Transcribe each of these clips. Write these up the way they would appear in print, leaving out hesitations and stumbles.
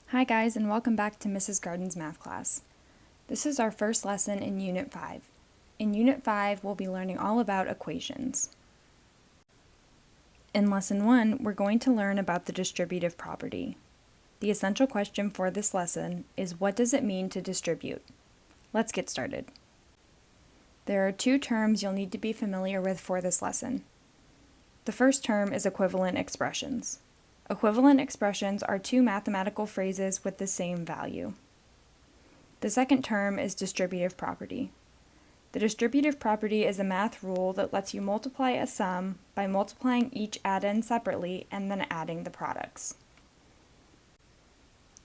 Hi guys, and welcome back to Mrs. Garden's math class. This is our first lesson in Unit 5. In Unit 5, we'll be learning all about equations. In Lesson 1, we're going to learn about the distributive property. The essential question for this lesson is, what does it mean to distribute? Let's get started. There are two terms you'll need to be familiar with for this lesson. The first term is equivalent expressions. Equivalent expressions are two mathematical phrases with the same value. The second term is distributive property. The distributive property is a math rule that lets you multiply a sum by multiplying each add-in separately and then adding the products.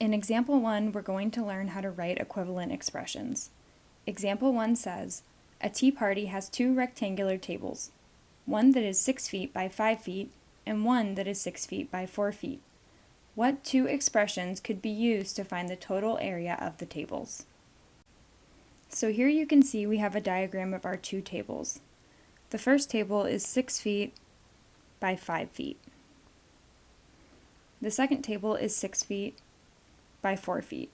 In Example 1, we're going to learn how to write equivalent expressions. Example 1 says, a tea party has two rectangular tables, one that is 6 feet by 5 feet and one that is 6 feet by 4 feet. What two expressions could be used to find the total area of the tables? So here you can see we have a diagram of our two tables. The first table is 6 feet by 5 feet. The second table is 6 feet by 4 feet.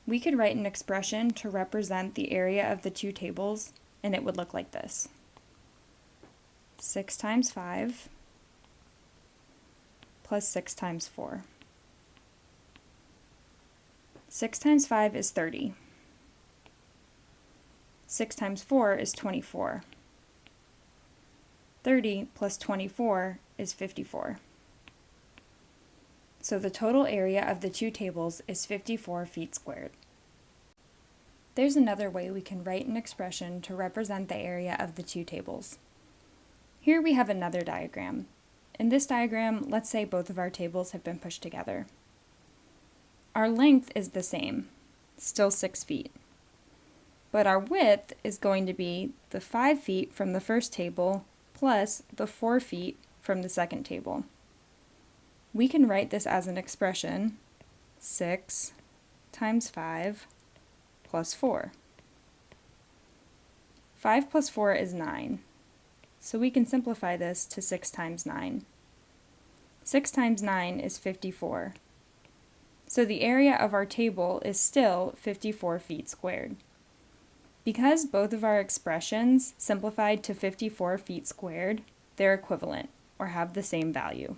We could write an expression to represent the area of the two tables, and it would look like this. 6 times 5 plus 6 times 4. 6 times 5 is 30. 6 times 4 is 24. 30 plus 24 is 54. So the total area of the two tables is 54 feet squared. There's another way we can write an expression to represent the area of the two tables. Here we have another diagram. In this diagram, let's say both of our tables have been pushed together. Our length is the same, still 6 feet. But our width is going to be the 5 feet from the first table plus the 4 feet from the second table. We can write this as an expression, 6 times 5 plus 4. 5 plus 4 is 9. So we can simplify this to 6 times 9. 6 times 9 is 54. So the area of our table is still 54 feet squared. Because both of our expressions simplified to 54 feet squared, they're equivalent, or have the same value.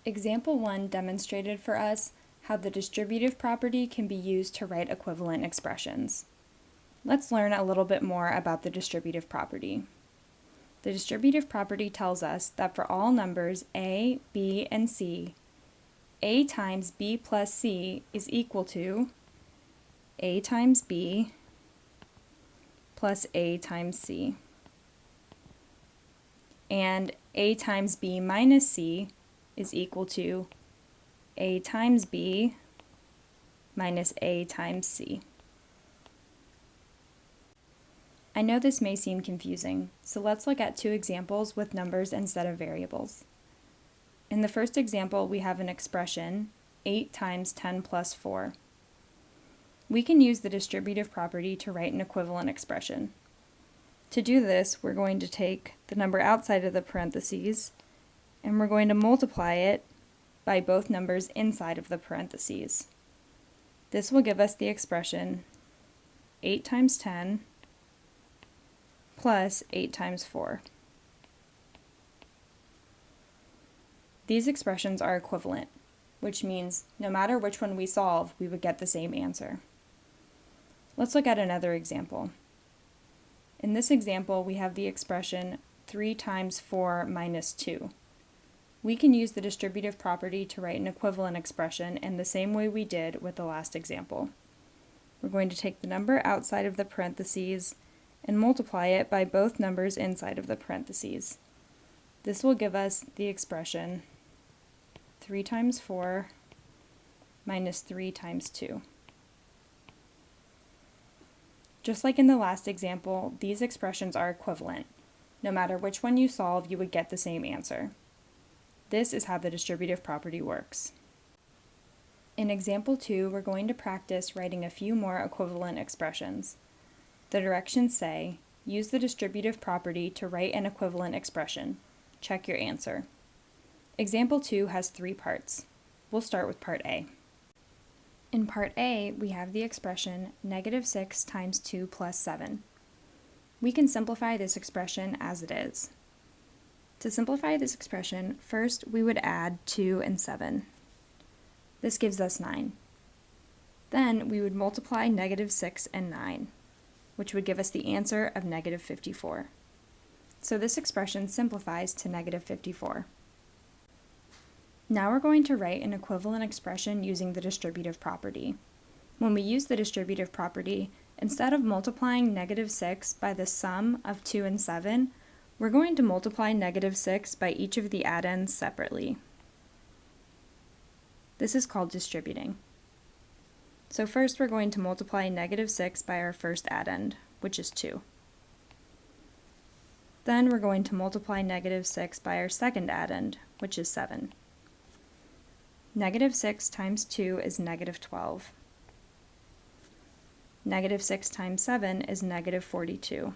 Example 1 demonstrated for us how the distributive property can be used to write equivalent expressions. Let's learn a little bit more about the distributive property. The distributive property tells us that for all numbers a, b, and c, a times b plus c is equal to a times b plus a times c. And a times b minus c is equal to a times b minus a times c. I know this may seem confusing, so let's look at two examples with numbers instead of variables. In the first example, we have an expression, 8 times 10 plus 4. We can use the distributive property to write an equivalent expression. To do this, we're going to take the number outside of the parentheses, and we're going to multiply it by both numbers inside of the parentheses. This will give us the expression 8 times 10 plus 8 times 4. These expressions are equivalent, which means no matter which one we solve, we would get the same answer. Let's look at another example. In this example, we have the expression 3 times 4 minus 2. We can use the distributive property to write an equivalent expression in the same way we did with the last example. We're going to take the number outside of the parentheses and multiply it by both numbers inside of the parentheses. This will give us the expression 3 times 4 minus 3 times 2. Just like in the last example, these expressions are equivalent. No matter which one you solve, you would get the same answer. This is how the distributive property works. In example 2, we're going to practice writing a few more equivalent expressions. The directions say, use the distributive property to write an equivalent expression. Check your answer. Example 2 has 3 parts. We'll start with part A. In part A, we have the expression -6 times 2 plus 7. We can simplify this expression as it is. To simplify this expression, first we would add 2 and 7. This gives us 9. Then we would multiply -6 and 9, which would give us the answer of -54. So this expression simplifies to -54. Now we're going to write an equivalent expression using the distributive property. When we use the distributive property, instead of multiplying -6 by the sum of 2 and 7, we're going to multiply -6 by each of the addends separately. This is called distributing. So first we're going to multiply -6 by our first addend, which is 2. Then we're going to multiply -6 by our second addend, which is 7. -6 times 2 is -12. -6 times 7 is -42.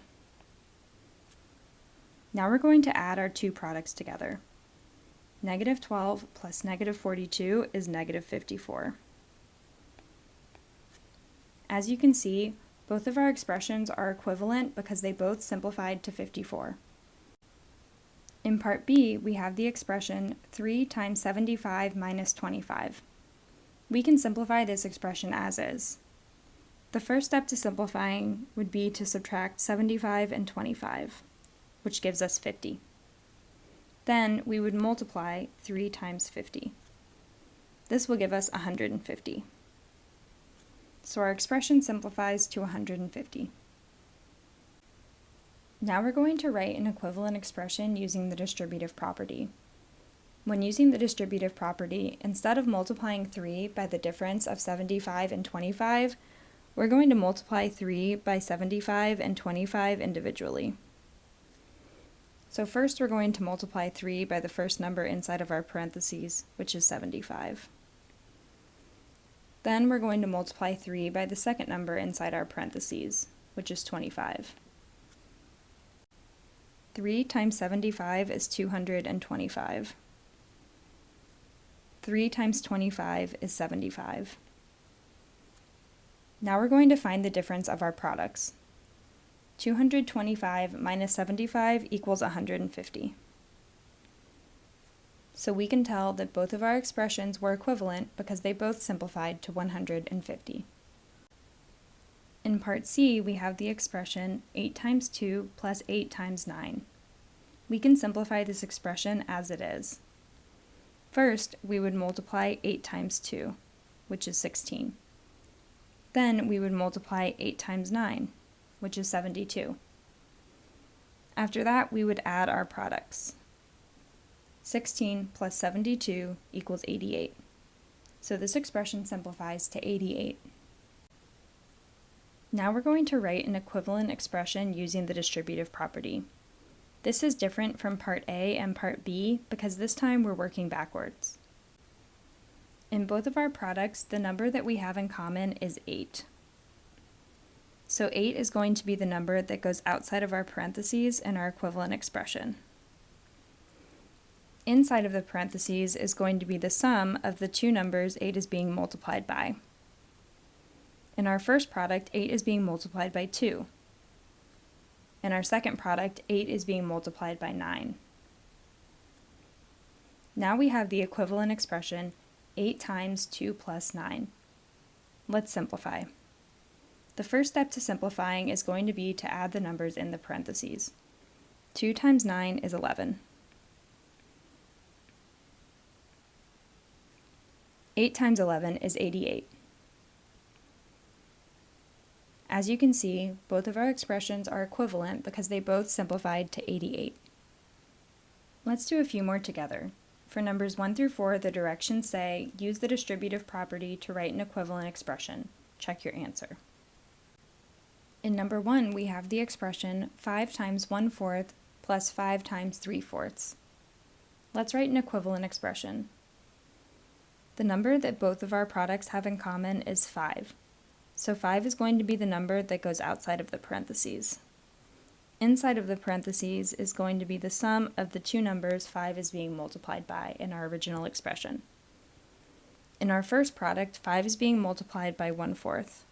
Now we're going to add our two products together. -12 plus -42 is -54. As you can see, both of our expressions are equivalent because they both simplified to 54. In part B, we have the expression 3 times 75 minus 25. We can simplify this expression as is. The first step to simplifying would be to subtract 75 and 25, which gives us 50. Then we would multiply 3 times 50. This will give us 150. So our expression simplifies to 150. Now we're going to write an equivalent expression using the distributive property. When using the distributive property, instead of multiplying 3 by the difference of 75 and 25, we're going to multiply 3 by 75 and 25 individually. So first we're going to multiply 3 by the first number inside of our parentheses, which is 75. Then we're going to multiply 3 by the second number inside our parentheses, which is 25. 3 times 75 is 225. 3 times 25 is 75. Now we're going to find the difference of our products. 225 minus 75 equals 150. So we can tell that both of our expressions were equivalent because they both simplified to 150. In part C, we have the expression 8 times 2 plus 8 times 9. We can simplify this expression as it is. First, we would multiply 8 times 2, which is 16. Then we would multiply 8 times 9, which is 72. After that, we would add our products. 16 plus 72 equals 88. So this expression simplifies to 88. Now we're going to write an equivalent expression using the distributive property. This is different from part A and part B because this time we're working backwards. In both of our products, the number that we have in common is 8. So 8 is going to be the number that goes outside of our parentheses in our equivalent expression. Inside of the parentheses is going to be the sum of the two numbers 8 is being multiplied by. In our first product, 8 is being multiplied by 2. In our second product, 8 is being multiplied by 9. Now we have the equivalent expression 8 times 2 plus 9. Let's simplify. The first step to simplifying is going to be to add the numbers in the parentheses. 2 times 9 is 11. 8 times 11 is 88. As you can see, both of our expressions are equivalent because they both simplified to 88. Let's do a few more together. For numbers 1 through 4, the directions say, use the distributive property to write an equivalent expression. Check your answer. In number 1, we have the expression 5 times 1/4 plus 5 times 3/4. Let's write an equivalent expression. The number that both of our products have in common is 5. So 5 is going to be the number that goes outside of the parentheses. Inside of the parentheses is going to be the sum of the two numbers 5 is being multiplied by in our original expression. In our first product, 5 is being multiplied by 1/4.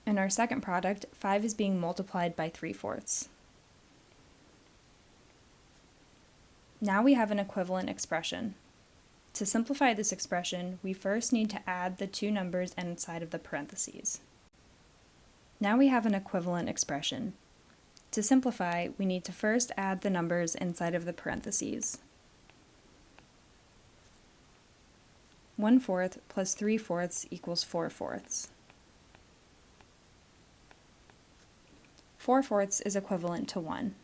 In our second product, 5 is being multiplied by 3/4. Now we have an equivalent expression. To simplify this expression, we first need to add the two numbers inside of the parentheses. Now we have an equivalent expression. To simplify, we need to first add the numbers inside of the parentheses. 1/4 plus 3/4 equals 4/4. 4/4 is equivalent to 1.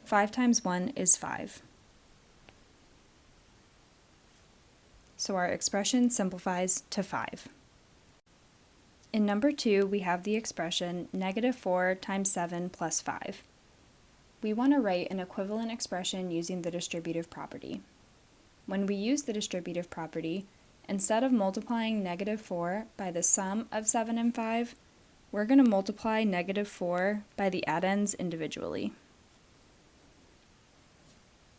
5 times 1 is 5. So our expression simplifies to 5. In number 2, we have the expression -4 times 7 plus 5. We want to write an equivalent expression using the distributive property. When we use the distributive property, instead of multiplying -4 by the sum of 7 and 5, we're going to multiply -4 by the addends individually.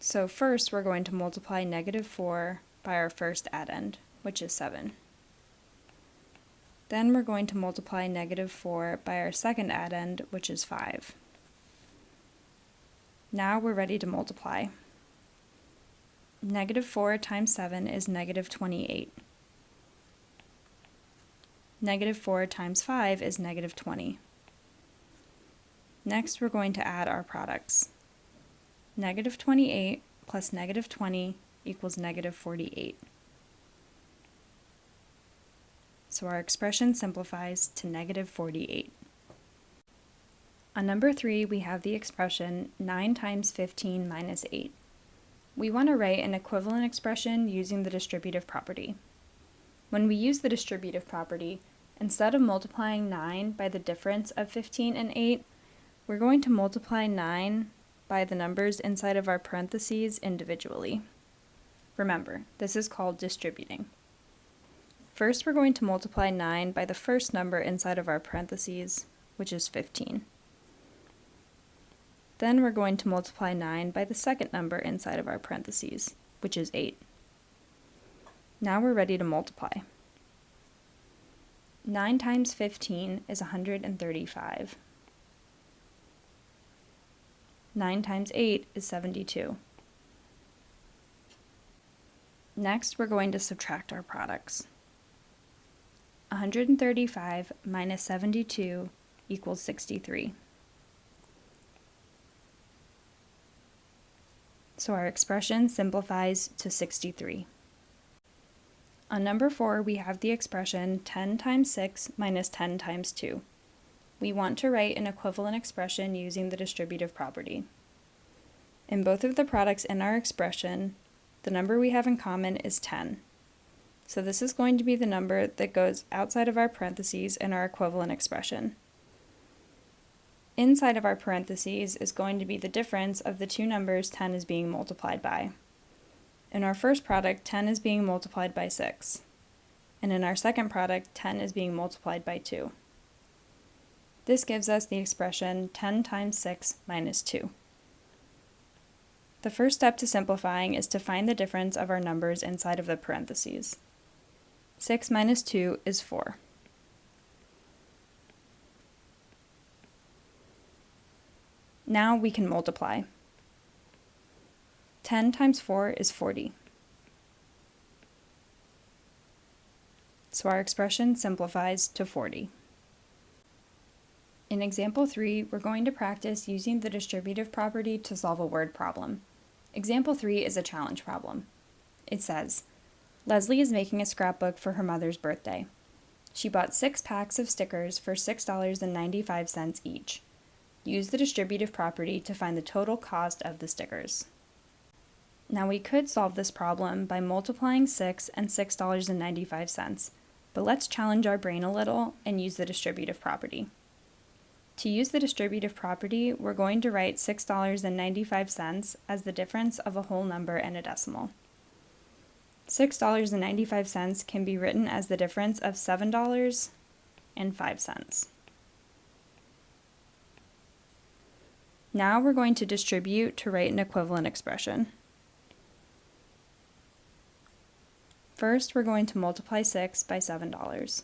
So first we're going to multiply -4 by our first addend, which is 7. Then we're going to multiply -4 by our second addend, which is 5. Now we're ready to multiply. -4 times 7 is -28. -4 times 5 is -20. Next we're going to add our products. -28 plus -20 equals -48. So our expression simplifies to -48. On number 3, we have the expression 9 times 15 minus 8. We want to write an equivalent expression using the distributive property. When we use the distributive property, instead of multiplying 9 by the difference of 15 and 8, we're going to multiply 9 by the numbers inside of our parentheses individually. Remember, this is called distributing. First, we're going to multiply 9 by the first number inside of our parentheses, which is 15. Then we're going to multiply 9 by the second number inside of our parentheses, which is 8. Now we're ready to multiply. 9 times 15 is 135. 9 times 8 is 72. Next, we're going to subtract our products. 135 minus 72 equals 63. So our expression simplifies to 63. On number 4, we have the expression 10 times 6 minus 10 times 2. We want to write an equivalent expression using the distributive property. In both of the products in our expression, the number we have in common is 10. So this is going to be the number that goes outside of our parentheses in our equivalent expression. Inside of our parentheses is going to be the difference of the two numbers 10 is being multiplied by. In our first product, 10 is being multiplied by 6. And in our second product, 10 is being multiplied by 2. This gives us the expression 10 times 6 minus 2. The first step to simplifying is to find the difference of our numbers inside of the parentheses. 6 minus 2 is 4. Now we can multiply. 10 times 4 is 40. So our expression simplifies to 40. In example 3, we're going to practice using the distributive property to solve a word problem. Example 3 is a challenge problem. It says, Leslie is making a scrapbook for her mother's birthday. She bought 6 packs of stickers for $6.95 each. Use the distributive property to find the total cost of the stickers. Now we could solve this problem by multiplying 6 and $6.95, but let's challenge our brain a little and use the distributive property. To use the distributive property, we're going to write $6.95 as the difference of a whole number and a decimal. $6.95 can be written as the difference of $7.05. Now we're going to distribute to write an equivalent expression. First, we're going to multiply 6 by $7.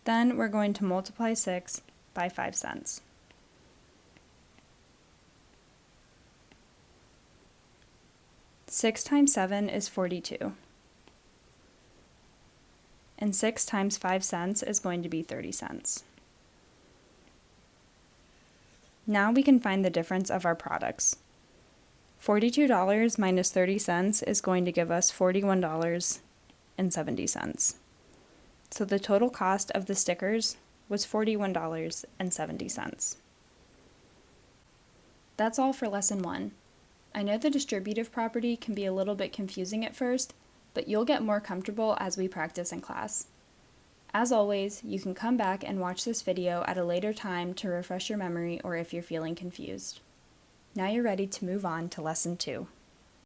Then we're going to multiply 6 by 5 cents. Six times 7 is 42. And 6 times 5 cents is going to be 30 cents. Now we can find the difference of our products. $42 minus 30 cents is going to give us $41.70. So the total cost of the stickers was $41.70. That's all for lesson 1. I know the distributive property can be a little bit confusing at first, but you'll get more comfortable as we practice in class. As always, you can come back and watch this video at a later time to refresh your memory or if you're feeling confused. Now you're ready to move on to lesson 2.